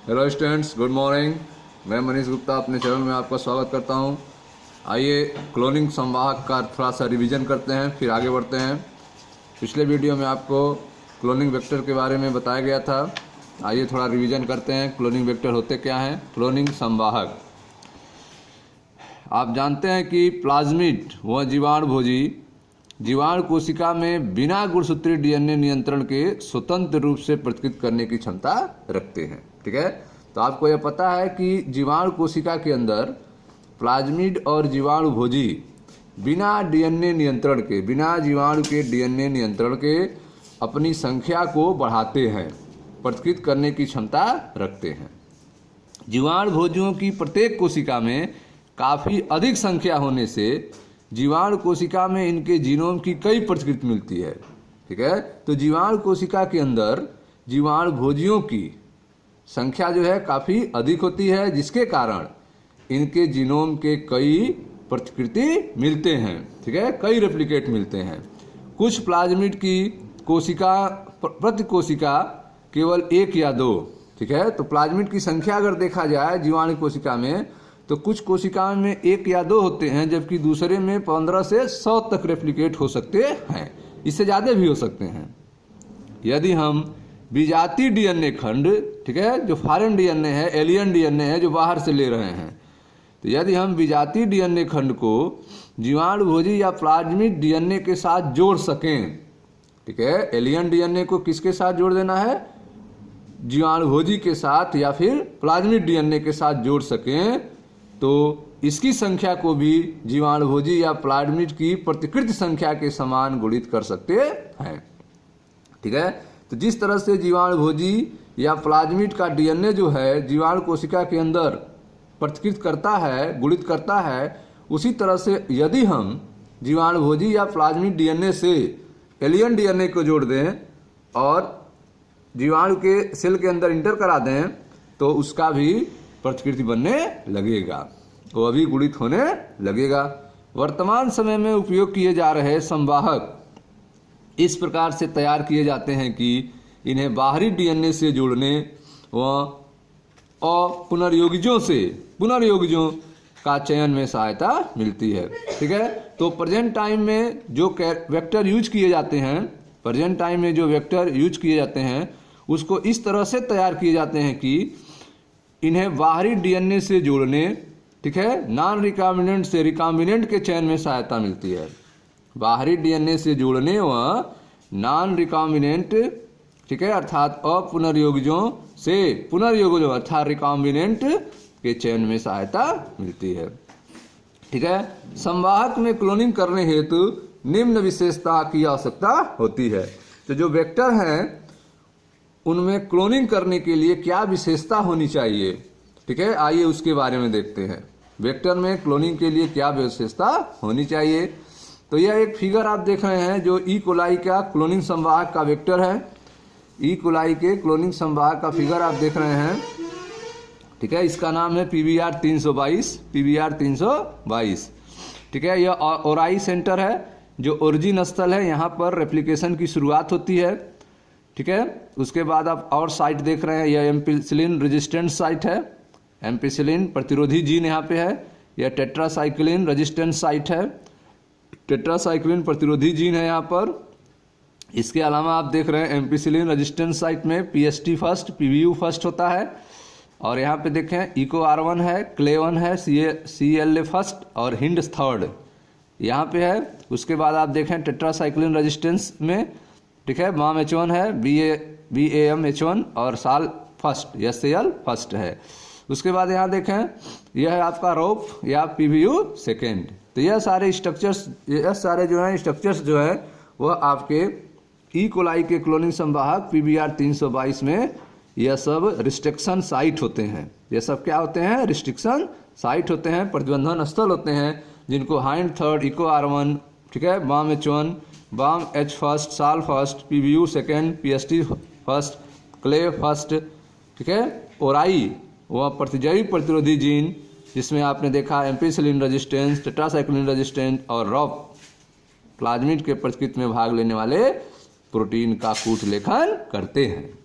Hello students, good morning. मैं मनीष गुप्ता अपने channel में आपका स्वागत करता हूं। आइए क्लोनिंग संवाहक का थोड़ा सा रिवीजन करते हैं, फिर आगे बढ़ते हैं। पिछले वीडियो में आपको क्लोनिंग वेक्टर के बारे में बताया गया था। आइए थोड़ा रिवीजन करते हैं। क्लोनिंग वेक्टर होते क्या हैं? क्लोनिंग संवाहक, आप जानते हैं कि प्लाज्मिड व जीवाणुभोजी जीवाणु कोशिका में बिना गुणसूत्रीय डीएनए नियंत्रण के स्वतंत्र रूप से प्रतिकृत करने की क्षमता रखते हैं। ठीक है, तो आपको यह पता है कि जीवाणु कोशिका के अंदर प्लाज्मिड और जीवाणुभोजी बिना डीएनए नियंत्रण के, बिना जीवाणु के डीएनए नियंत्रण के अपनी संख्या को बढ़ाते हैं, प्रतिकृत करने की क्षमता रखते हैं। जीवाणुभोजियों की प्रत्येक कोशिका में काफ़ी अधिक संख्या होने से जीवाणु कोशिका में इनके जीनोम की कई प्रतिकृति मिलती है। ठीक है, तो जीवाणु कोशिका के अंदर जीवाणुभोजियों की संख्या जो है काफ़ी अधिक होती है, जिसके कारण इनके जीनोम के कई प्रतिकृति मिलते हैं। ठीक है, कई रेप्लिकेट मिलते हैं। कुछ प्लाज्मिड की कोशिका प्रति कोशिका केवल एक या दो। ठीक है, तो प्लाज्मिड की संख्या अगर देखा जाए जीवाणु कोशिका में, तो कुछ कोशिकाओं में एक या दो होते हैं, जबकि दूसरे में 15 से 100 तक रेप्लिकेट हो सकते हैं। इससे ज़्यादा भी हो सकते हैं। यदि हम विजातीय डीएनए खंड, ठीक है, जो फॉरेन डीएनए है, एलियन डीएनए है, जो बाहर से ले रहे हैं, तो यदि हम विजातीय डीएनए खंड को जीवाणुभोजी या प्लाज्मिड डीएनए के साथ जोड़ सकें, ठीक है, एलियन डीएनए को किसके साथ जोड़ देना है? जीवाणुभोजी के साथ या फिर प्लाज्मिड डीएनए के साथ जोड़ सकें, तो इसकी संख्या को भी जीवाणुभोजी या प्लाज्मिड की प्रतिकृति संख्या के समान गुणित कर सकते हैं। ठीक है, तो जिस तरह से जीवाणुभोजी या प्लाज्मिड का डीएनए जो है जीवाणु कोशिका के अंदर प्रतिकृत करता है, गुणित करता है, उसी तरह से यदि हम जीवाणुभोजी या प्लाज्मिड डीएनए से एलियन डीएनए को जोड़ दें और जीवाणु के सेल के अंदर इंटर करा दें, तो उसका भी प्रतिकृति बनने लगेगा, वो अभी गुणित होने लगेगा। वर्तमान समय में उपयोग किए जा रहे संवाहक इस प्रकार से तैयार किए जाते हैं कि इन्हें बाहरी डीएनए से जोड़ने व पुनर्योगजों का चयन में सहायता मिलती है। ठीक है, तो प्रेजेंट टाइम में जो वेक्टर यूज किए जाते हैं, उसको इस तरह से तैयार किए जाते हैं कि इन्हें बाहरी डीएनए से जोड़ने, ठीक है, नॉन रिकॉम्बिनेंट से रिकॉम्बिनेंट के चयन में सहायता मिलती है। बाहरी डीएनए से जोड़ने व नॉन रिकॉम्बिनेंट, ठीक है, अर्थात अपुनर्योगजों से पुनर्योगजों अर्थात रिकॉम्बिनेंट के चयन में सहायता मिलती है। ठीक है, संवाहक में क्लोनिंग करने हेतु निम्न विशेषता की आवश्यकता होती है। तो जो वेक्टर हैं उनमें क्लोनिंग करने के लिए क्या विशेषता होनी चाहिए? ठीक है, आइए उसके बारे में देखते हैं। वेक्टर में क्लोनिंग के लिए क्या विशेषता होनी चाहिए? तो यह एक फिगर आप देख रहे हैं जो ई कोलाई का क्लोनिंग संवाहक का वेक्टर है। ई कोलाई के क्लोनिंग संवाहक का फिगर आप देख रहे हैं। ठीक है, इसका नाम है PBR 322। ठीक है, यह ओराई सेंटर है, जो ओरिजिन स्थल है, यहाँ पर रेप्लिकेशन की शुरुआत होती है। ठीक है, उसके बाद आप और साइट देख रहे हैं, यह एम्पिसिलिन रेजिस्टेंट साइट है। एम्पिसिलिन प्रतिरोधी जीन यहाँ पे है। यह टेट्रासाइक्लिन रेजिस्टेंट साइट है। टेट्रासाइक्लिन प्रतिरोधी जीन है यहाँ पर। इसके अलावा आप देख रहे हैं एम्पिसिलिन रेजिस्टेंट साइट में PST फर्स्ट, PBU फर्स्ट होता है। और यहाँ पे देखें EcoR1 है, CLE1 है, CLA फर्स्ट और हिंड थर्ड यहाँ पे है। उसके बाद आप देखें टेट्रासाइक्लिन रेजिस्टेंस में, ठीक है, BAM-H1 है, BAM-H1 और SAL फर्स्ट, SAL फर्स्ट है। उसके बाद यहाँ देखें यह है आपका ROP या PBU सेकेंड। तो यह सारे स्ट्रक्चर्स जो है वह आपके ई कोलाई के क्लोनिंग संवाहक PBR 322 में यह सब रिस्ट्रिक्शन साइट होते हैं। ये सब क्या होते हैं? रिस्ट्रिक्शन साइट होते हैं, प्रतिबंधन स्थल होते हैं, जिनको हाइंड थर्ड, EcoR1, ठीक है, BAM-H1, BAM-H first, SAL first, PBU second, PST first, CLE first, ठीक है, ओराई वह प्रतिजैविक प्रतिरोधी जीन, जिसमें आपने देखा एम्पिसिलिन रेजिस्टेंस, टेट्रासाइक्लिन रेजिस्टेंस और रॉप प्लाज्मिड के प्रतिकृति में भाग लेने वाले प्रोटीन का कूट लेखन करते हैं।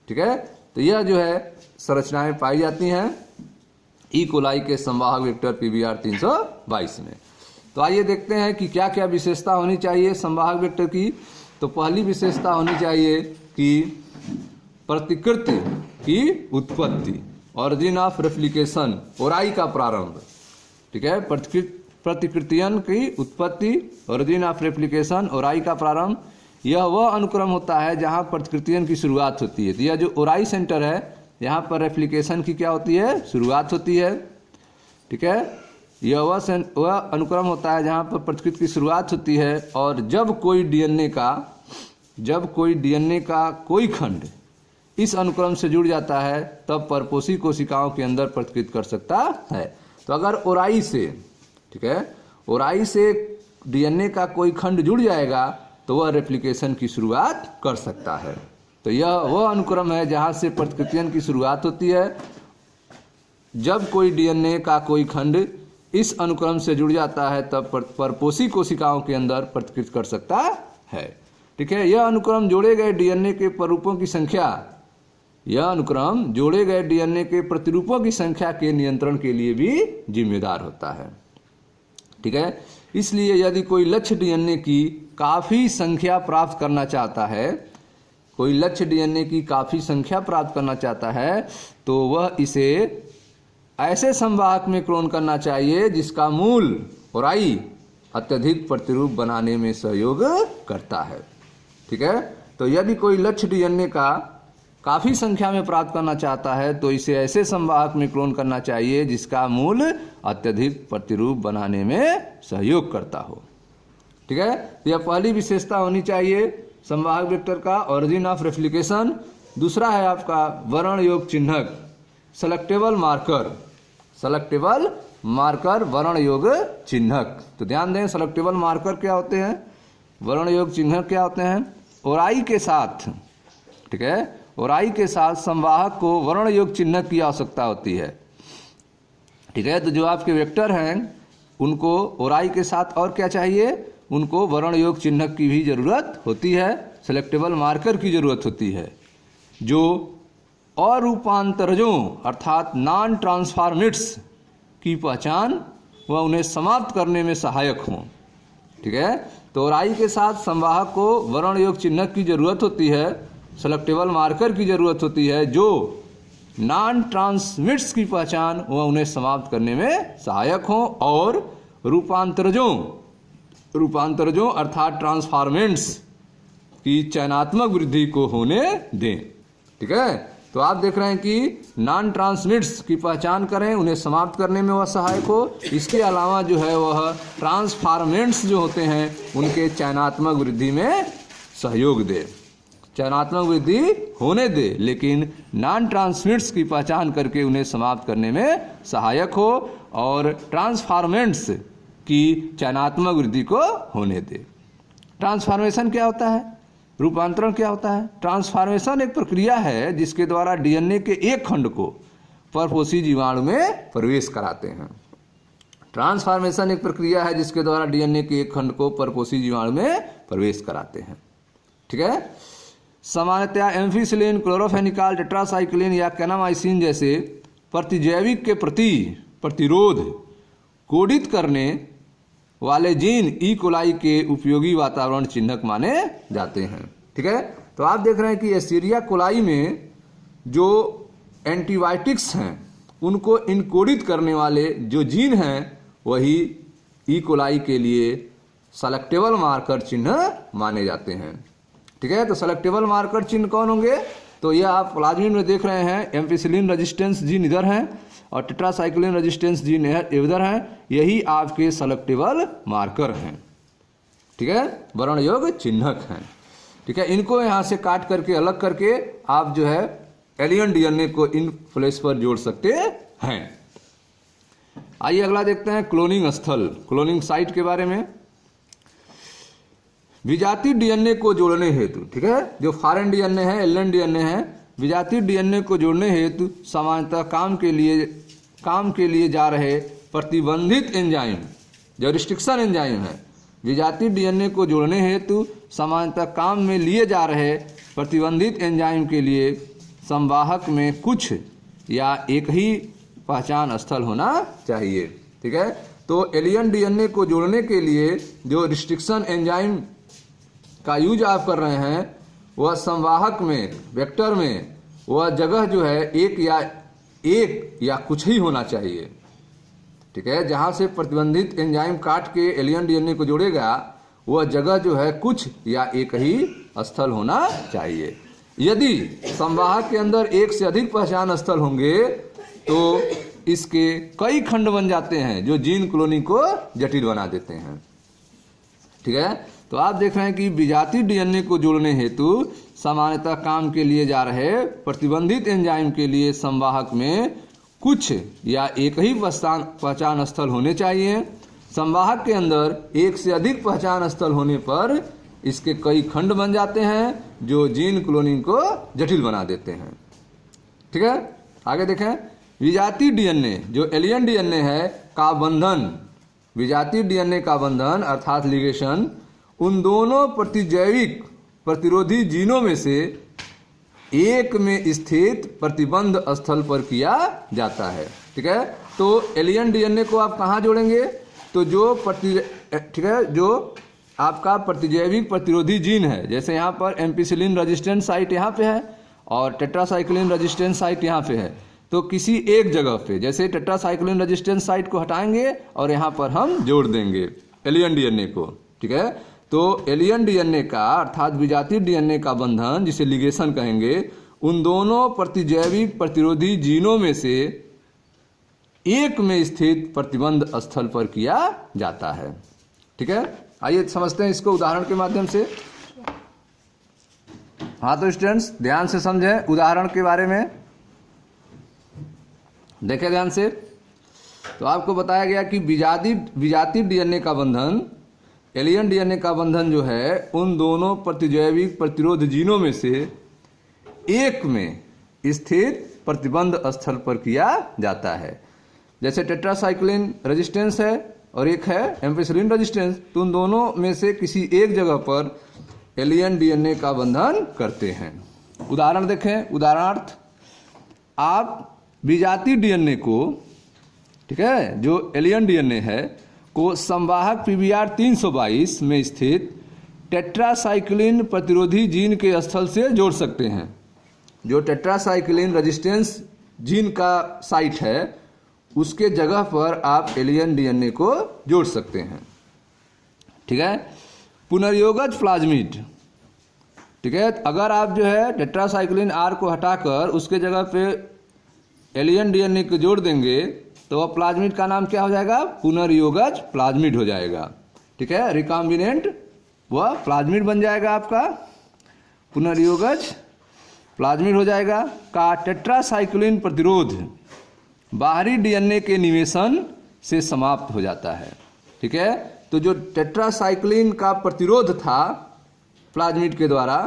ठीक है, तो तो यह जो है संरचनाएं पाई जाती हैं ई कोलाई के संवाहक वेक्टर PBR 322 में। तो आइए देखते हैं कि क्या क्या विशेषता होनी चाहिए संवाहक वेक्टर की। तो पहली विशेषता होनी चाहिए कि प्रतिकृति की उत्पत्ति, ऑरिजिन ऑफ रेप्लिकेशन, ओराई का प्रारंभ। ठीक है, प्रतिकृतियन की उत्पत्ति, ऑरिजिन ऑफ रेप्लिकेशन, ओराई का प्रारंभ। यह वह अनुक्रम होता है जहां प्रतिकृतियन की शुरुआत होती है। तो यह जो ओराई सेंटर है यहाँ पर रेप्लिकेशन की क्या होती है, शुरुआत होती है। ठीक है, यह वह अनुक्रम होता है जहाँ पर प्रतिकृति की शुरुआत होती है। और जब कोई डीएनए का कोई खंड इस अनुक्रम से जुड़ जाता है तब परपोषी कोशिकाओं के अंदर प्रतिकृत कर सकता है। तो अगर ओराई से, ठीक है, ओराई से डीएनए का कोई खंड जुड़ जाएगा तो वह रेप्लिकेशन की शुरुआत कर सकता है। तो यह वह अनुक्रम है जहाँ से प्रतिकृतियन की शुरुआत होती है। जब कोई डीएनए का कोई खंड इस अनुक्रम से जुड़ जाता है तब परपोषी कोशिकाओं के अंदर प्रतिकृत कर सकता है। ठीक है, यह अनुक्रम जोड़े गए डीएनए के प्रारूपों की संख्या, यह अनुक्रम जोड़े गए डीएनए के प्रतिरूपों की संख्या के नियंत्रण के लिए भी जिम्मेदार होता है। ठीक है, इसलिए यदि कोई लक्ष्य डीएनए की काफ़ी संख्या प्राप्त करना चाहता है, कोई लक्ष्य डीएनए की काफ़ी संख्या प्राप्त करना चाहता है तो वह इसे ऐसे संवाहक में क्लोन करना चाहिए जिसका मूल ओराई अत्यधिक प्रतिरूप बनाने में सहयोग करता है। ठीक है, तो यदि कोई लक्ष्य डीएनए का काफ़ी संख्या में प्राप्त करना चाहता है तो इसे ऐसे संवाहक में क्लोन करना चाहिए जिसका मूल अत्यधिक प्रतिरूप बनाने में सहयोग करता हो। ठीक है, तो यह पहली विशेषता होनी चाहिए संवाहक वेक्टर का, ऑरिजिन ऑफ रेप्लिकेशन। दूसरा है आपका वर्ण योग चिन्हक, सेलेक्टेबल मार्कर वर्ण योग चिन्हक। तो ध्यान दें, सेलेक्टेबल मार्कर क्या होते हैं, वर्ण योग चिन्हक क्या होते हैं। ओराई के साथ, ठीक है, ओराई के साथ संवाहक को वर्ण योग चिन्हक की आवश्यकता होती है। ठीक है, तो जो आपके वेक्टर हैं उनको ओराई के साथ और क्या चाहिए, उनको वर्ण योग चिन्हक की भी जरूरत होती है, सेलेक्टेबल मार्कर की जरूरत होती है जो अरूपांतरजों अर्थात नॉन ट्रांसफॉर्मेट्स की पहचान व उन्हें समाप्त करने में सहायक हों। ठीक है, तो ओराई के साथ संवाहक को वर्ण योग चिन्हक की जरूरत होती है, सेलेक्टेबल मार्कर की जरूरत होती है जो नॉन ट्रांसमिट्स की पहचान व उन्हें समाप्त करने में सहायक हों और रूपांतरजों अर्थात ट्रांसफॉर्मेंट्स की चयनात्मक वृद्धि को होने दें। ठीक है, तो आप देख रहे हैं कि नॉन ट्रांसमिट्स की पहचान करें, उन्हें समाप्त करने में वह सहायक हो। इसके अलावा जो है वह ट्रांसफॉर्मेंट्स जो होते हैं उनके चयनात्मक वृद्धि में सहयोग दे, चयनात्मक वृद्धि होने दे, लेकिन नॉन ट्रांसमिट्स की पहचान करके उन्हें समाप्त करने में सहायक हो और ट्रांसफॉर्मेंट्स की चयनात्मक वृद्धि को होने दे। ट्रांसफॉर्मेशन क्या होता है, रूपांतरण क्या होता है। ट्रांसफॉर्मेशन एक प्रक्रिया है जिसके द्वारा डीएनए के एक खंड को परपोषी जीवाणु में प्रवेश कराते हैं। ट्रांसफॉर्मेशन एक प्रक्रिया है जिसके द्वारा डीएनए के एक खंड को परपोषी जीवाणु में प्रवेश कराते हैं। ठीक है, सामान्यतया एम्फिसिलिन, क्लोरोफेनिकॉल, टेट्रासाइक्लिन या कैनामाइसिन जैसे प्रतिजैविक के प्रति प्रतिरोध कोडित करने वाले जीन ई कोलाई के उपयोगी वातावरण चिन्हक माने जाते हैं। ठीक है, तो आप देख रहे हैं कि एस्चेरिया कोलाई में जो एंटीबायोटिक्स हैं उनको इनकोडित करने वाले जो जीन हैं वही ई कोलाई के लिए सेलेक्टेबल मार्कर चिन्ह माने जाते हैं। ठीक है, तो सेलेक्टेबल मार्कर चिन्ह कौन होंगे, तो ये आप प्लाज्मिन में देख रहे हैं, एम्फिसिलिन रेजिस्टेंस जीन इधर हैं और टेट्रासाइक्लिन रेजिस्टेंस जीन इधर हैं, यही आपके सेलेक्टेबल मार्कर हैं। ठीक है, वर्ण योग चिन्हक हैं। ठीक है, इनको यहाँ से काट करके अलग करके आप जो है एलियन डीएनए को इन प्लेस पर जोड़ सकते हैं। आइए अगला देखते हैं क्लोनिंग स्थल, क्लोनिंग साइट के बारे में। विजातीय डीएनए को जोड़ने हेतु, ठीक है, जो फॉरेन डीएनए है, एलियन डीएनए है, विजातीय डीएनए को जोड़ने हेतु सामान्यतः काम के लिए जा रहे प्रतिबंधित एंजाइम जो रिस्ट्रिक्शन एंजाइम है, विजातीय डीएनए को जोड़ने हेतु सामान्यतः काम में लिए जा रहे प्रतिबंधित एंजाइम के लिए संवाहक में कुछ या एक ही पहचान स्थल होना चाहिए। ठीक है, तो एलियन डीएनए को जोड़ने के लिए जो रिस्ट्रिक्शन एंजाइम का यूज आप कर रहे हैं वह संवाहक में, वेक्टर में वह जगह जो है एक या कुछ ही होना चाहिए। ठीक है, जहां से प्रतिबंधित एंजाइम काट के एलियन डीएनए को जोड़ेगा वह जगह जो है कुछ या एक ही स्थल होना चाहिए। यदि संवाहक के अंदर एक से अधिक पहचान स्थल होंगे तो इसके कई खंड बन जाते हैं जो जीन क्लोनिंग को जटिल बना देते हैं। ठीक है, तो आप देख रहे हैं कि विजातीय डीएनए को जोड़ने हेतु सामान्यतः काम के लिए जा रहे प्रतिबंधित एंजाइम के लिए संवाहक में कुछ या एक ही पहचान स्थल होने चाहिए। संवाहक के अंदर एक से अधिक पहचान स्थल होने पर इसके कई खंड बन जाते हैं जो जीन क्लोनिंग को जटिल बना देते हैं। ठीक है, आगे देखें। विजातीय डीएनए जो एलियन डीएनए है का बंधन, विजातीय डीएनए का बंधन अर्थात लिगेशन उन दोनों प्रतिजैविक प्रतिरोधी जीनों में से एक में स्थित प्रतिबंध स्थल पर किया जाता है। ठीक है, तो एलियन डीएनए को आप कहाँ जोड़ेंगे? तो जो ठीक है, जो आपका प्रतिजैविक प्रतिरोधी जीन है, जैसे यहाँ पर एम्पिसिलिन रेजिस्टेंट साइट यहाँ पे है और टेट्रासाइक्लिन रेजिस्टेंट साइट यहाँ पे है, तो किसी एक जगह पे जैसे टेट्रासाइक्लिन रेजिस्टेंट साइट को हटाएंगे और यहाँ पर हम जोड़ देंगे एलियन डीएनए को। ठीक है, तो एलियन डीएनए का अर्थात विजातीय डीएनए का बंधन जिसे लिगेशन कहेंगे उन दोनों प्रतिजैविक प्रतिरोधी जीनों में से एक में स्थित प्रतिबंध स्थल पर किया जाता है। ठीक है, आइए समझते हैं इसको उदाहरण के माध्यम से। हाँ तो स्टूडेंट्स ध्यान से समझें उदाहरण के बारे में, देखें ध्यान से। तो आपको बताया गया कि विजातीय डीएनए का बंधन, एलियन डीएनए का बंधन जो है उन दोनों प्रतिजैविक प्रतिरोध जीनों में से एक में स्थित प्रतिबंध स्थल पर किया जाता है। जैसे टेट्रासाइक्लिन रेजिस्टेंस है और एक है एम्पिसिलिन रेजिस्टेंस, तो उन दोनों में से किसी एक जगह पर एलियन डीएनए का बंधन करते हैं। उदाहरण देखें। उदाहरणार्थ आप विजातीय डीएनए को, ठीक है, जो एलियन डीएनए है को संवाहक पीबीआर 322 में स्थित टेट्रासाइक्लिन प्रतिरोधी जीन के स्थल से जोड़ सकते हैं। जो टेट्रासाइक्लिन रेजिस्टेंस जीन का साइट है उसके जगह पर आप एलियन डीएनए को जोड़ सकते हैं। ठीक है, पुनर्योगज प्लाज्मिड, ठीक है, अगर आप जो है टेट्रासाइक्लिन आर को हटाकर उसके जगह पे एलियन डीएनए को जोड़ देंगे तो वह प्लाज्मिड का नाम क्या हो जाएगा? पुनर्योगज प्लाज्मिड हो जाएगा। ठीक है, रिकॉम्बिनेंट वह प्लाज्मिड बन जाएगा आपका, पुनर्योगज प्लाज्मिड हो जाएगा। का टेट्रासाइक्लिन प्रतिरोध बाहरी डीएनए के निवेशन से समाप्त हो जाता है। ठीक है, तो जो टेट्रासाइक्लिन का प्रतिरोध था प्लाज्मिड के द्वारा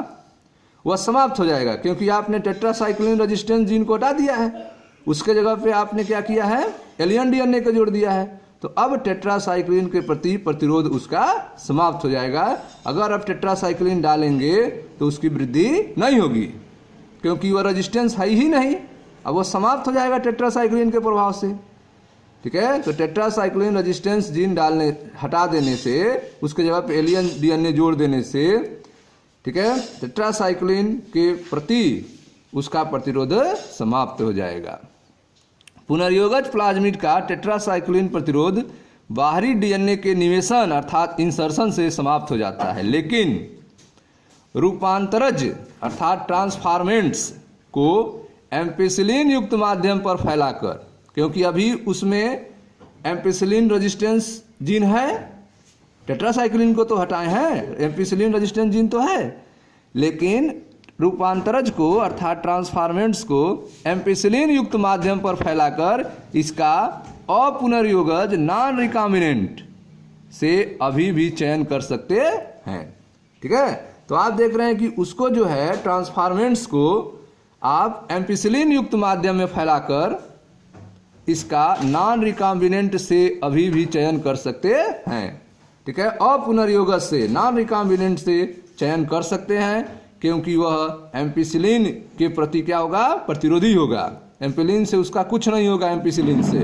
वह समाप्त हो जाएगा क्योंकि आपने टेट्रासाइक्लिन रेजिस्टेंस जीन को हटा दिया है, उसके जगह पे आपने क्या किया है? एलियन डीएनए को जोड़ दिया है। तो अब टेट्रासाइक्लिन के प्रति प्रतिरोध उसका समाप्त हो जाएगा। अगर आप टेट्रासाइक्लिन डालेंगे तो उसकी वृद्धि नहीं होगी क्योंकि वह रेजिस्टेंस है ही नहीं, अब वो समाप्त हो जाएगा टेट्रासाइक्लिन के प्रभाव से। ठीक है, तो टेट्रासाइक्लिन रेजिस्टेंस जीन हटा देने से उसके जगह पे एलियन डीएनए जोड़ देने से, ठीक है, टेट्रासाइक्लिन के प्रति उसका प्रतिरोध समाप्त हो जाएगा। पुनर्योगज प्लाज्मिड का टेट्रासाइक्लिन प्रतिरोध बाहरी डीएनए के निवेशन अर्थात इंसर्शन से समाप्त हो जाता है, लेकिन रूपांतरज अर्थात ट्रांसफॉर्मेंट्स को एम्पिसिलिन युक्त माध्यम पर फैलाकर, क्योंकि अभी उसमें एम्पिसिलिन रेजिस्टेंस जीन है, टेट्रासाइक्लिन को तो हटाए हैं, एम्पिसिलिन रेजिस्टेंस जीन तो है, लेकिन रूपांतरज को अर्थात ट्रांसफॉर्मेंट्स को एम्पिसिलिन युक्त माध्यम पर फैलाकर इसका अपुनर्योगज नॉन रिकॉम्बिनेंट से अभी भी चयन कर सकते हैं। ठीक है, तो आप देख रहे हैं कि उसको जो है ट्रांसफॉर्मेंट्स को आप एम्पिसिलिन युक्त माध्यम में फैलाकर इसका नॉन रिकॉम्बिनेंट से अभी भी चयन कर सकते हैं। ठीक है, अपुनर्योगज से नॉन रिकॉम्बिनेंट से चयन कर सकते हैं क्योंकि वह एम्पिसिलिन के प्रति क्या होगा, प्रतिरोधी होगा। एम्पिसिलिन से उसका कुछ नहीं होगा, एम्पिसिलिन से,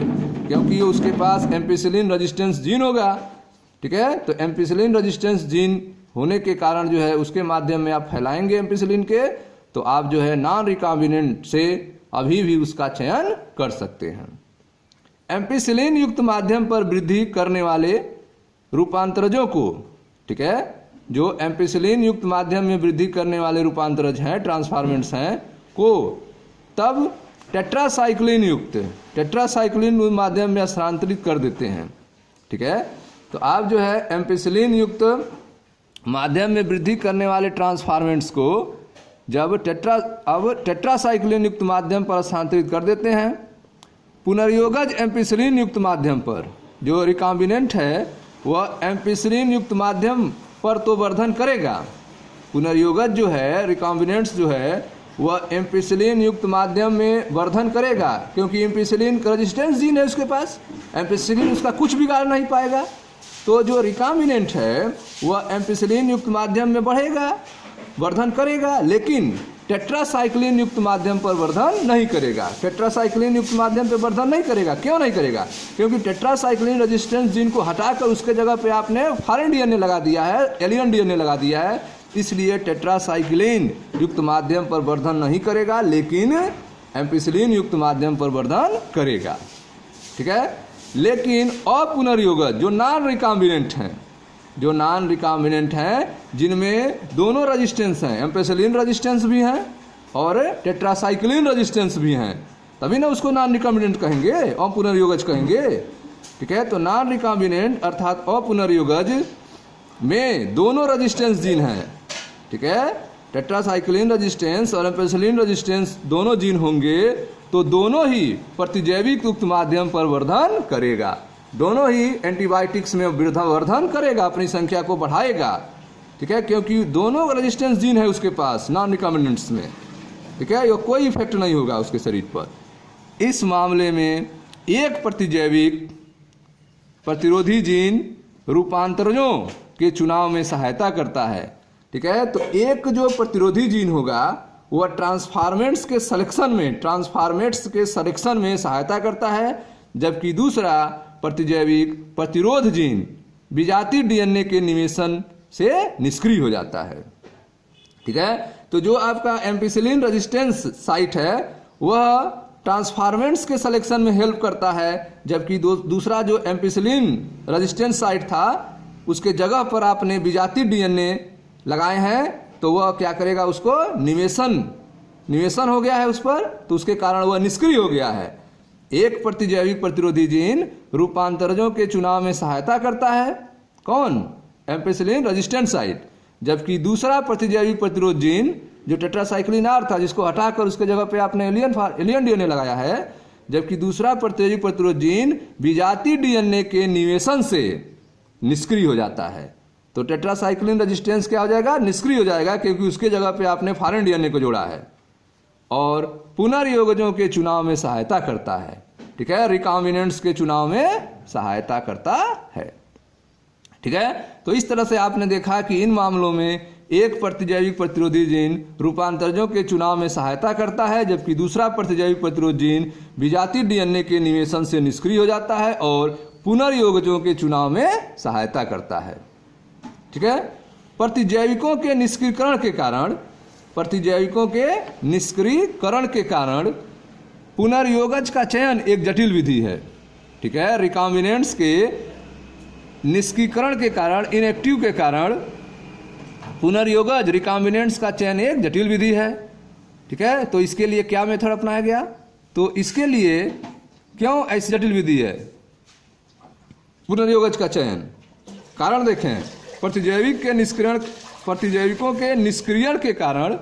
क्योंकि उसके पास एम्पिसिलिन रेजिस्टेंस जीन होगा। ठीक है, तो एम्पिसिलिन रेजिस्टेंस जीन होने के कारण जो है उसके माध्यम में आप फैलाएंगे एम्पिसिलिन के, तो आप जो है नॉन रिकॉम्बिनेंट से अभी भी उसका चयन कर सकते हैं। एम्पिसिलिन युक्त माध्यम पर वृद्धि करने वाले रूपांतरजों को, ठीक है, जो एम्पिसिलिन युक्त माध्यम में वृद्धि करने वाले रूपांतरज हैं, ट्रांसफॉर्मेंट्स हैं, को तब टेट्रासाइक्लिन माध्यम में स्थानांतरित कर देते हैं। ठीक है, तो आप जो है एम्पिसिलिन युक्त माध्यम में वृद्धि करने वाले ट्रांसफॉर्मेंट्स को जब टेट्रासाइक्लिन युक्त माध्यम पर स्थानांतरित कर देते हैं, पुनर्योगज एम्पिसिलिन युक्त माध्यम पर, जो रिकॉम्बिनेंट है वह एम्पिसिलिन युक्त माध्यम पर तो वर्धन करेगा। पुनर्योगज जो है, रिकॉम्बिनेंट्स जो है, वह एम्पिसिलिन युक्त माध्यम में वर्धन करेगा, क्योंकि एम्पिसिलिन का रेजिस्टेंस जीन है उसके पास, एम्पिसिलिन उसका कुछ बिगाड़ नहीं पाएगा। तो जो रिकॉम्बिनेंट है वह एम्पिसिलिन युक्त माध्यम में बढ़ेगा, वर्धन करेगा, लेकिन टेट्रासाइक्लिन युक्त माध्यम पर वर्धन नहीं करेगा। टेट्रासाइक्लिन युक्त माध्यम पर वर्धन नहीं करेगा। क्यों नहीं करेगा? क्योंकि टेट्रासाइक्लिन रेजिस्टेंस जीन को हटाकर उसके जगह पे आपने फॉरेन डीएनए लगा दिया है, एलियन डीएनए लगा दिया है, इसलिए टेट्रासाइक्लिन युक्त माध्यम पर वर्धन नहीं करेगा, लेकिन एम्पिसिलिन युक्त माध्यम पर वर्धन करेगा। ठीक है, लेकिन अपुनर्योगज जो नॉन रिकॉम्बिनेंट हैं, जिनमें दोनों रेजिस्टेंस हैं, एम्पिसिलिन रेजिस्टेंस भी हैं और टेट्रासाइक्लिन रेजिस्टेंस भी हैं, तभी ना उसको नॉन रिकॉम्बिनेंट कहेंगे, अपुनर्योगज कहेंगे। ठीक है, तो नॉन रिकॉम्बिनेंट अर्थात अपुनर्योगज में दोनों रेजिस्टेंस जीन हैं। ठीक है, टेट्रासाइक्लिन रेजिस्टेंस और एम्पिसिलिन रेजिस्टेंस दोनों जीन होंगे, तो दोनों ही प्रतिजैविक युक्त माध्यम पर वर्धन करेगा, दोनों ही एंटीबायोटिक्स में वर्धन करेगा, अपनी संख्या को बढ़ाएगा। ठीक है, क्योंकि दोनों रेजिस्टेंस जीन है उसके पास नॉन रिकॉम्बिनेंट्स में। ठीक है, ये कोई इफेक्ट नहीं होगा उसके शरीर पर। इस मामले में एक प्रतिजैविक प्रतिरोधी जीन रूपांतरजों के चुनाव में सहायता करता है। ठीक है, तो एक जो प्रतिरोधी जीन होगा वह ट्रांसफॉर्मेंट्स के सिलेक्शन में सहायता करता है, जबकि दूसरा प्रतिजैविक प्रतिरोध जीन विजातीय डीएनए के निवेशन से निष्क्रिय हो जाता है। ठीक है, तो जो आपका एम्पिसिलिन रेजिस्टेंस साइट है वह ट्रांसफॉर्मेंट्स के सिलेक्शन में हेल्प करता है, जबकि दूसरा जो एम्पिसिलिन रेजिस्टेंस साइट था उसके जगह पर आपने विजातीय डीएनए लगाए हैं, तो वह क्या करेगा, उसको निवेशन हो गया है उस पर, तो उसके कारण वह निष्क्रिय हो गया है। एक प्रतिजैविक प्रतिरोधी जीन रूपांतरजों के चुनाव में सहायता करता है, कौन? एम्पिसिलिन रेजिस्टेंट साइट, जबकि दूसरा प्रतिजैविक प्रतिरोध जीन जो टेट्रासाइक्लिन आर था, जिसको हटाकर उसके जगह पे आपने एलियन डीएनए लगाया है, जबकि दूसरा प्रतिजैविक प्रतिरोध जीन विजातीय डीएनए के निवेशन से निष्क्रिय हो जाता है। तो टेट्रासाइक्लिन रेजिस्टेंस क्या हो जाएगा? निष्क्रिय हो जाएगा, क्योंकि उसके जगह पे आपने फॉरेन डीएनए को जोड़ा है। और पुनर्योगजों के चुनाव में सहायता करता है। ठीक है, रिकॉम्बिनेंट्स के चुनाव में सहायता करता है। ठीक है, तो इस तरह से आपने देखा कि इन मामलों में एक प्रतिजैविक प्रतिरोधी जीन रूपांतरजों के चुनाव में सहायता करता है, जबकि दूसरा प्रतिजैविक प्रतिरोध जीन विजातीय डीएनए के निवेशन से निष्क्रिय हो जाता है और पुनर्योगजों के चुनाव में सहायता करता है। ठीक है, प्रतिजैविकों के निष्क्रियकरण के कारण पुनर्योगज का चयन एक जटिल विधि है। ठीक है, रिकॉम्बिनेंट्स के निष्क्रियकरण के कारण, इनएक्टिव के कारण पुनर्योगज रिकॉम्बिनेंट्स का चयन एक जटिल विधि है। ठीक है, तो इसके लिए क्या मेथड अपनाया गया? तो इसके लिए क्यों ऐसी जटिल विधि है पुनर्योगज का चयन? कारण देखें, प्रतिजैविकों के निष्क्रियण के कारण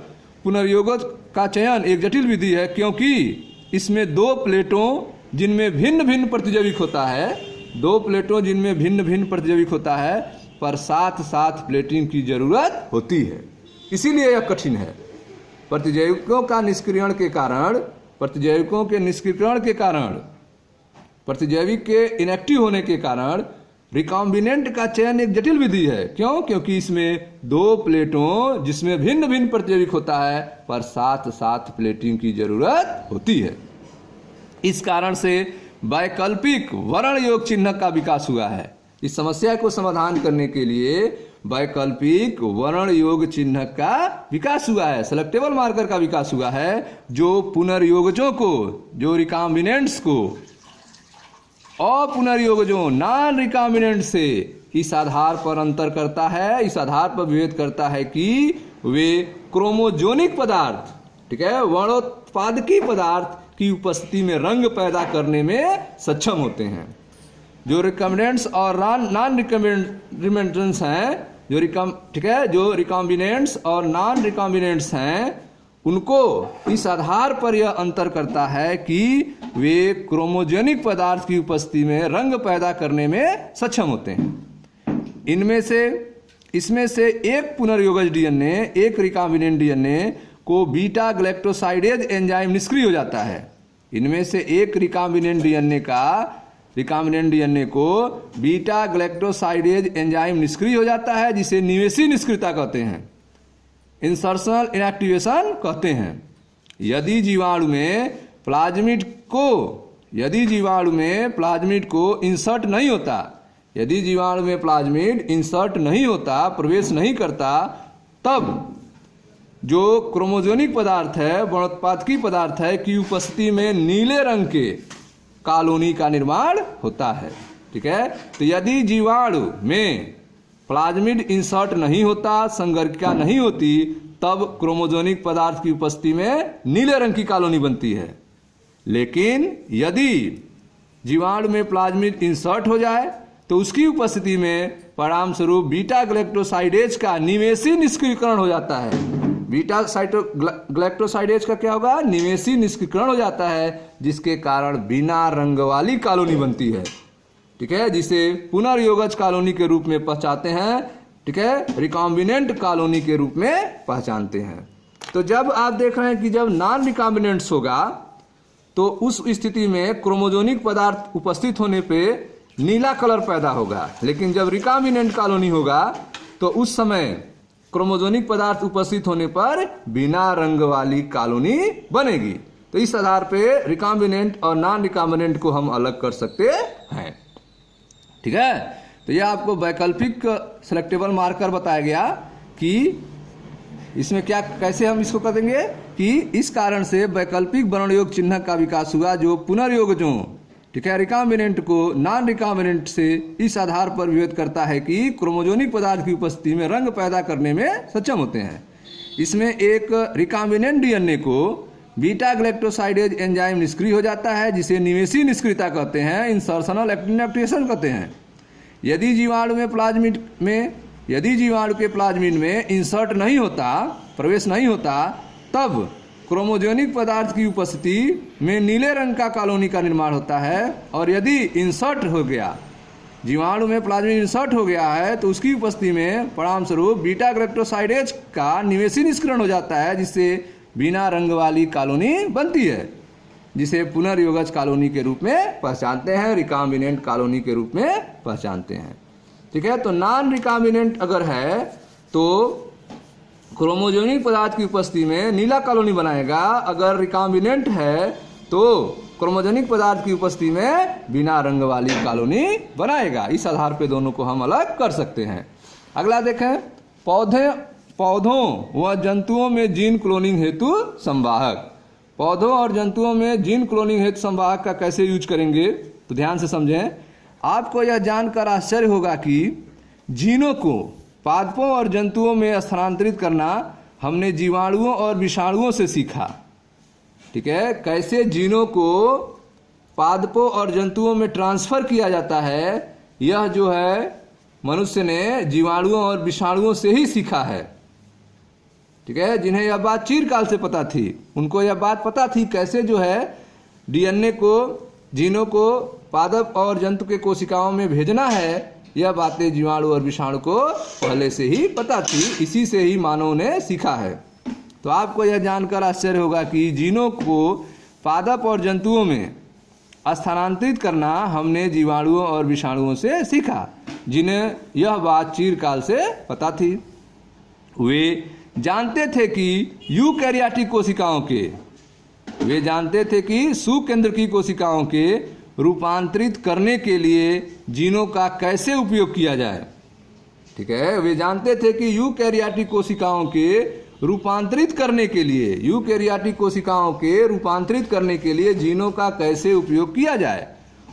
पुनर्योगज का चयन एक जटिल विधि है, क्योंकि इसमें दो प्लेटों जिनमें भिन्न भिन्न प्रतिजैविक होता है, पर साथ साथ प्लेटिंग की जरूरत होती है, इसीलिए यह कठिन है। प्रतिजैविकों के निष्क्रियण के कारण, प्रतिजैविक के इनएक्टिव होने के कारण रिकॉम्बिनेंट का चयन एक जटिल विधि है। क्यों? क्योंकि इसमें दो प्लेटों जिसमें भिन्न भिन्न प्रतियोगिक होता है पर साथ साथ प्लेटिंग की जरूरत होती है। इस कारण से वैकल्पिक वर्ण योग चिन्ह का विकास हुआ है। इस समस्या को समाधान करने के लिए वैकल्पिक वर्ण योग चिन्ह का विकास हुआ है, सेलेक्टेबल मार्कर का विकास हुआ है, जो पुनर्योगजों को, जो रिकॉम्बिनेंट्स को अपुनर्योगजों नॉन रिकॉम्बिनेंट से इस आधार पर अंतर करता है, इस आधार पर विभेद करता है कि वे क्रोमोजोनिक पदार्थ, ठीक है, वर्णोत्पादकी पदार्थ की उपस्थिति में रंग पैदा करने में सक्षम होते हैं। जो रिकॉम्बिनेंट्स और नॉन रिकॉम्बिनेंट्स हैं, ठीक है, जो रिकॉम्बिनेंट्स और नॉन रिकॉम्बिनेंट्स हैं, उनको इस आधार पर यह अंतर करता है कि वे क्रोमोजेनिक पदार्थ की उपस्थिति में रंग पैदा करने में सक्षम होते हैं। इसमें से एक पुनर्योगज डीएनए, एक रिकॉम्बिनेंट डीएनए को बीटा ग्लैक्टोसाइडेज एंजाइम निष्क्रिय हो जाता है। इनमें से एक रिकॉम्बिनेंट डीएनए को बीटा ग्लैक्टोसाइडेज एंजाइम निष्क्रिय हो जाता है, जिसे निवेशी निष्क्रियता कहते हैं, इंसर्शनल इनएक्टिवेशन कहते हैं। यदि जीवाणु में प्लाज्मिड को इंसर्ट नहीं होता, यदि जीवाणु में प्लाज्मिड इंसर्ट नहीं होता, प्रवेश नहीं करता, तब जो क्रोमोजोनिक पदार्थ है, वर्णोत्पादकी पदार्थ है की उपस्थिति में नीले रंग के कॉलोनी का निर्माण होता है। ठीक है, तो यदि जीवाणु में प्लाज्मिड इंसर्ट नहीं होता, संगरिका नहीं होती, तब क्रोमोजोनिक पदार्थ की उपस्थिति में नीले रंग की कॉलोनी बनती है। लेकिन यदि जीवाणु में प्लाज्मिड इंसर्ट हो जाए तो उसकी उपस्थिति में परिणाम स्वरूप बीटा ग्लैक्टोसाइडेज का निवेशी निष्क्रियकरण हो जाता है। बीटा ग्लैक्टोसाइडेज का क्या होगा? निवेशी निष्क्रियकरण हो जाता है, जिसके कारण बिना रंग वाली कॉलोनी बनती है। ठीक है, जिसे पुनर्योगज कॉलोनी के रूप में पहचानते हैं। ठीक है, रिकॉम्बिनेंट कॉलोनी के रूप में पहचानते हैं। तो जब आप देख रहे हैं कि जब नॉन रिकॉम्बिनेंट्स होगा तो उस स्थिति में क्रोमोजोनिक पदार्थ उपस्थित होने पे नीला कलर पैदा होगा, लेकिन जब रिकॉम्बिनेंट कॉलोनी होगा तो उस समय क्रोमोजोनिक पदार्थ उपस्थित होने पर बिना रंग वाली कॉलोनी बनेगी। तो इस आधार पे रिकॉम्बिनेंट और नॉन रिकॉम्बिनेंट को हम अलग कर सकते हैं। ठीक है, तो यह आपको वैकल्पिक सेलेक्टेबल मार्कर बताया गया कि इसमें क्या, कैसे हम इसको कर देंगे कि इस कारण से वैकल्पिक वर्णयोग चिन्ह का विकास हुआ, जो पुनर्योगजों, ठीक है, रिकॉम्बिनेंट को नॉन रिकॉम्बिनेंट से इस आधार पर विभेद करता है कि क्रोमोजोनिक पदार्थ की उपस्थिति में रंग पैदा करने में सक्षम होते हैं। इसमें एक रिकॉम्बिनेंट डीएनए को बीटा ग्लैक्टोसाइडेज एंजाइम निष्क्रिय हो जाता है, जिसे निवेशी निष्क्रियता कहते हैं, इंसर्शनल इनएक्टिवेशन कहते हैं। यदि जीवाणु के प्लाज्मिड में इंसर्ट नहीं होता, प्रवेश नहीं होता, तब क्रोमोजोनिक पदार्थ की उपस्थिति में नीले रंग का कॉलोनी का निर्माण होता है। और यदि इंसर्ट हो गया, जीवाणु में प्लाज्मिड इंसर्ट हो गया है, तो उसकी उपस्थिति में परिणाम स्वरूप बीटा ग्लैक्टोसाइडेज का निवेशी निष्क्रियण हो जाता है, जिससे बिना रंग वाली कॉलोनी बनती है, जिसे पुनर्योगज कॉलोनी के रूप में पहचानते हैं, रिकॉम्बिनेंट कॉलोनी के रूप में पहचानते हैं। ठीक है, तो नॉन रिकॉम्बिनेंट अगर है तो क्रोमोजोनिक पदार्थ की उपस्थिति में नीला कॉलोनी बनाएगा, अगर रिकॉम्बिनेंट है तो क्रोमोजोनिक पदार्थ की उपस्थिति में बिना रंग वाली कॉलोनी बनाएगा। इस आधार पे दोनों को हम अलग कर सकते हैं। अगला देखें, पौधों व जंतुओं में जीन क्लोनिंग हेतु संवाहक। पौधों और जंतुओं में जीन क्लोनिंग हेतु संवाहक का कैसे यूज करेंगे, तो ध्यान से समझें। आपको यह जानकर आश्चर्य होगा कि जीनों को पादपों और जंतुओं में स्थानांतरित करना हमने जीवाणुओं और विषाणुओं से सीखा। ठीक है, कैसे जीनों को पादपों और जंतुओं में ट्रांसफर किया जाता है, यह जो है मनुष्य ने जीवाणुओं और विषाणुओं से ही सीखा है। ठीक है, जिन्हें यह बात चिरकाल से पता थी, उनको यह बात पता थी कैसे जो है डीएनए को, जीनों को पादप और जंतु के कोशिकाओं में भेजना है। यह बातें जीवाणु और विषाणु को पहले से ही पता थी, इसी से ही मानव ने सीखा है। तो आपको यह जानकर आश्चर्य होगा कि जीनों को पादप और जंतुओं में स्थानांतरित करना हमने जीवाणुओं और विषाणुओं से सीखा, जिन्हें यह बात चिरकाल से पता थी। वे जानते थे कि यूकैरियोटिक कोशिकाओं के सुकेंद्रकी कोशिकाओं के रूपांतरित करने के लिए जीनों का कैसे उपयोग किया जाए। ठीक है, वे जानते थे कि यूकैरियोटिक कोशिकाओं के रूपांतरित करने के लिए जीनों का कैसे उपयोग किया जाए,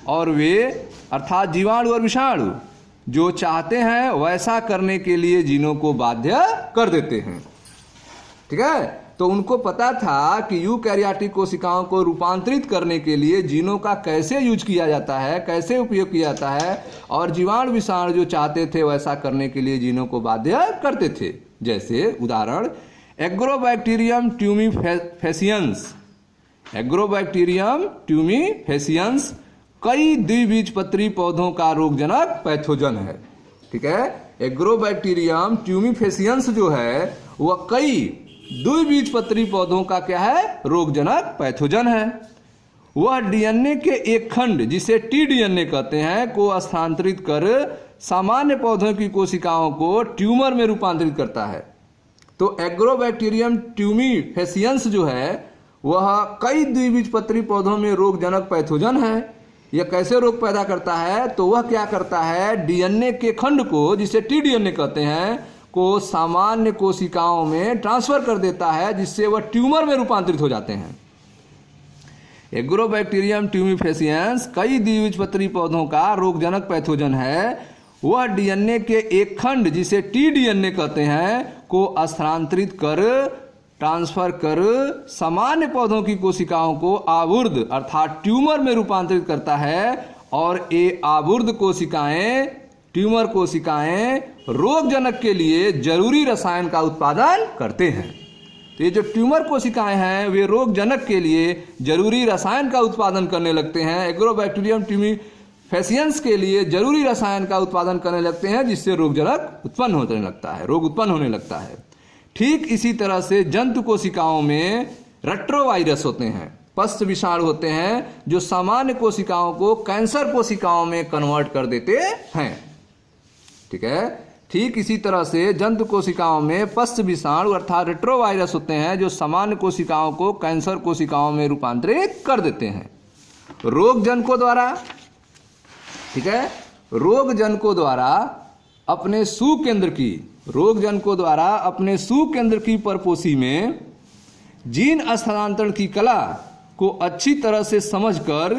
और वे अर्थात जीवाणु और विषाणु जो चाहते हैं वैसा करने के लिए जीनों को बाध्य कर देते हैं। ठीक है, तो उनको पता था कि यूकैरियोटिक कोशिकाओं को रूपांतरित करने के लिए जीनों का कैसे यूज किया जाता है, कैसे उपयोग किया जाता है, और जीवाणु विषाणु जो चाहते थे वैसा करने के लिए जीनों को बाध्य करते थे। जैसे उदाहरण एग्रोबैक्टीरियम ट्यूमीफेसियंस कई द्विबीजपत्री पौधों का रोगजनक पैथोजन है। ठीक है, एग्रोबैक्टीरियम ट्यूमीफेसियंस जो है वह कई द्विबीजपत्री पौधों का क्या है, रोगजनक पैथोजन है। वह डीएनए के एक खंड जिसे टीडीएनए कहते हैं को स्थानांतरित कर सामान्य पौधों की कोशिकाओं को ट्यूमर में रूपांतरित करता है। तो एग्रोबैक्टीरियम ट्यूमीफेसियंस जो है वह कई द्विबीजपत्री पौधों में रोगजनक पैथोजन है। यह कैसे रोग पैदा करता है, तो वह क्या करता है, डीएनए के खंड को जिसे टीडीएनए कहते हैं को सामान्य कोशिकाओं में ट्रांसफर कर देता है, जिससे वह ट्यूमर में रूपांतरित हो जाते हैं। एग्रोबैक्टीरियम ट्यूमीफेसियंस कई द्विबीजपत्री पौधों का रोगजनक पैथोजन है। वह डीएनए के एक खंड जिसे टीडीएनए कहते हैं को स्थानांतरित कर ट्रांसफर कर सामान्य पौधों की कोशिकाओं को आवर्ध अर्थात ट्यूमर में रूपांतरित करता है, और ये आवर्ध कोशिकाएं, ट्यूमर कोशिकाएं रोगजनक के लिए जरूरी रसायन का उत्पादन करते हैं। तो ये जो ट्यूमर कोशिकाएं हैं वे रोगजनक के लिए जरूरी रसायन का उत्पादन करने लगते हैं। एग्रोबैक्टीरियम ट्यूमीफेसियंस के लिए जरूरी रसायन का उत्पादन करने लगते हैं, जिससे रोगजनक उत्पन्न होने लगता है। ठीक इसी तरह से जंतु कोशिकाओं में रेट्रोवायरस होते हैं, पस्त विषाणु होते हैं जो सामान्य कोशिकाओं को कैंसर कोशिकाओं में कन्वर्ट कर देते हैं। ठीक है, ठीक इसी तरह से जंतु कोशिकाओं में पस्त विषाणु अर्थात रेट्रोवायरस होते हैं जो सामान्य कोशिकाओं को कैंसर कोशिकाओं में रूपांतरित कर देते हैं। रोगजनकों द्वारा, ठीक है, रोगजनकों द्वारा अपने सुकेंद्र की परपोषी में जीन स्थानांतरण की कला को अच्छी तरह से समझकर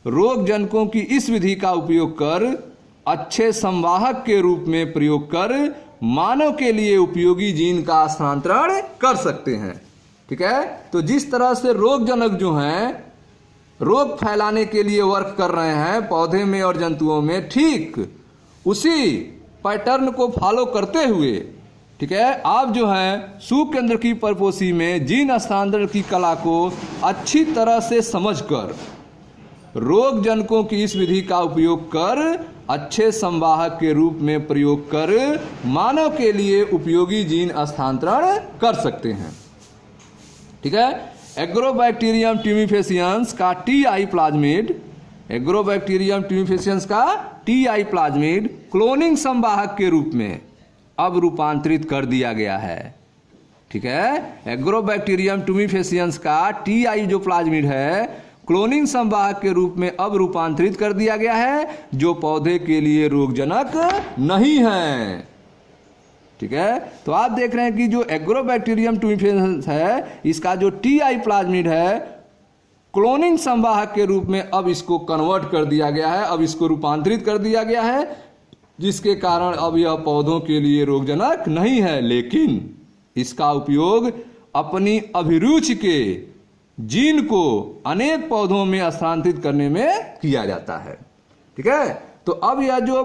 रोगजनकों की इस विधि का उपयोग कर अच्छे संवाहक के रूप में प्रयोग कर मानव के लिए उपयोगी जीन का स्थानांतरण कर सकते हैं। ठीक है, तो जिस तरह से रोगजनक जो हैं रोग फैलाने के लिए वर्क कर रहे हैं पौधे में और जंतुओं में, ठीक उसी पैटर्न को फॉलो करते हुए, ठीक है, आप जो है सुकेंद्र की परपोषी में जीन स्थानांतरण की कला को अच्छी तरह से समझकर रोगजनकों की इस विधि का उपयोग कर अच्छे संवाहक के रूप में प्रयोग कर मानव के लिए उपयोगी जीन स्थानांतरण कर सकते हैं। ठीक है, एग्रोबैक्टीरियम ट्यूमीफेसियंस का टीआई प्लाज्मिड क्लोनिंग संवाहक के रूप में अब रूपांतरित कर दिया गया है। ठीक है, एग्रोबैक्टीरियम ट्यूमीफेसियंस का टीआई जो प्लाज्मिड है क्लोनिंग संवाहक के रूप में अब रूपांतरित कर दिया गया है, जो पौधे के लिए रोगजनक नहीं है। ठीक है, तो आप देख रहे हैं कि जो एग्रोबैक्टीरियम ट्यूमीफेसियंस है इसका जो टीआई प्लाज्मिड है क्लोनिंग संवाहक के रूप में अब इसको कन्वर्ट कर दिया गया है, अब इसको रूपांतरित कर दिया गया है, जिसके कारण अब यह पौधों के लिए रोगजनक नहीं है, लेकिन इसका उपयोग अपनी अभिरुचि के जीन को अनेक पौधों में स्थानांतरित करने में किया जाता है। ठीक है, तो अब यह जो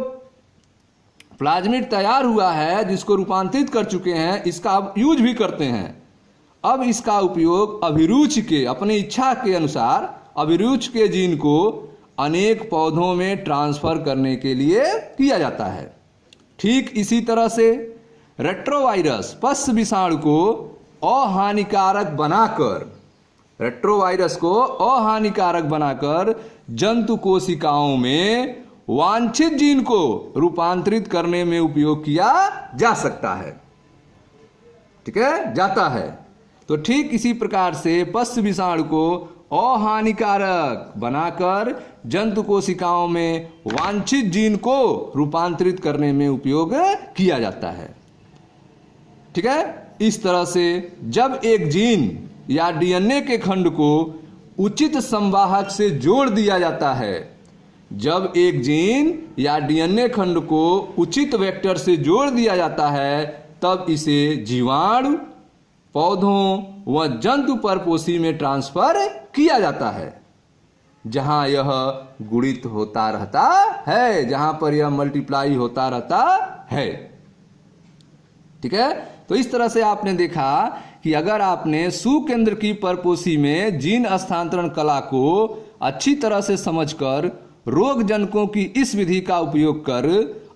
प्लाज्मिड तैयार हुआ है जिसको रूपांतरित कर चुके हैं इसका अब यूज भी करते हैं। अब इसका उपयोग अभिरुचि के, अपनी इच्छा के अनुसार अभिरुचि के जीन को अनेक पौधों में ट्रांसफर करने के लिए किया जाता है। ठीक इसी तरह से रेट्रोवायरस पस्य विषाणु को अहानिकारक बनाकर रेट्रोवायरस को अहानिकारक बनाकर जंतु कोशिकाओं में वांछित जीन को रूपांतरित करने में उपयोग किया जा सकता है। ठीक है, जाता है। तो ठीक इसी प्रकार से पस्य विषाणु को अहानिकारक बनाकर जंतु कोशिकाओं में वांछित जीन को रूपांतरित करने में उपयोग किया जाता है। ठीक है, इस तरह से जब एक जीन या डीएनए के खंड को उचित संवाहक से जोड़ दिया जाता है, जब एक जीन या डीएनए खंड को उचित वेक्टर से जोड़ दिया जाता है, तब इसे जीवाणु, पौधों व जंतु परपोषी में ट्रांसफर किया जाता है, जहां यह गुणित होता रहता है, जहां पर यह मल्टीप्लाई होता रहता है। ठीक है, तो इस तरह से आपने देखा कि अगर आपने सुकेंद्र की परपोषी में जीन स्थानांतरण कला को अच्छी तरह से समझकर रोग जनकों की इस विधि का उपयोग कर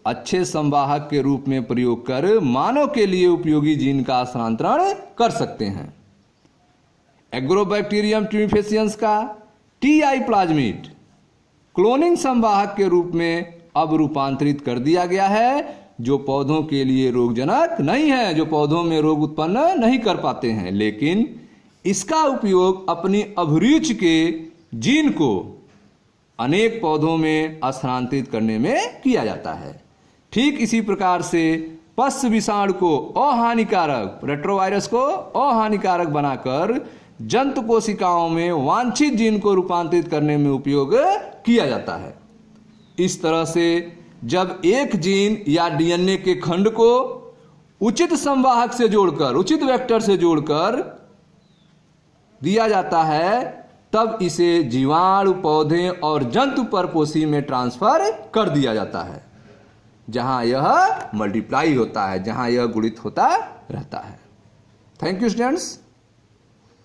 अच्छे संवाहक के रूप में प्रयोग कर मानव के लिए उपयोगी जीन का स्थानांतरण कर सकते हैं। एग्रोबैक्टीरियम ट्यूमिफेसियंस का टीआई प्लाज्मिड क्लोनिंग संवाहक के रूप में अब रूपांतरित कर दिया गया है, जो पौधों के लिए रोगजनक नहीं है, जो पौधों में रोग उत्पन्न नहीं कर पाते हैं, लेकिन इसका उपयोग अपनी अभिरुचि के जीन को अनेक पौधों में स्थानांतरित करने में किया जाता है। ठीक इसी प्रकार से पस्य विषाणु को अहानिकारक, रेट्रोवायरस को अहानिकारक बनाकर जंतु कोशिकाओं में वांछित जीन को रूपांतरित करने में उपयोग किया जाता है। इस तरह से जब एक जीन या डीएनए के खंड को उचित संवाहक से जोड़कर, उचित वेक्टर से जोड़कर दिया जाता है, तब इसे जीवाणु, पौधे और जंतु परपोषी में ट्रांसफर कर दिया जाता है, जहां यह मल्टीप्लाई होता है, जहां यह गुणित होता रहता है। Thank you students.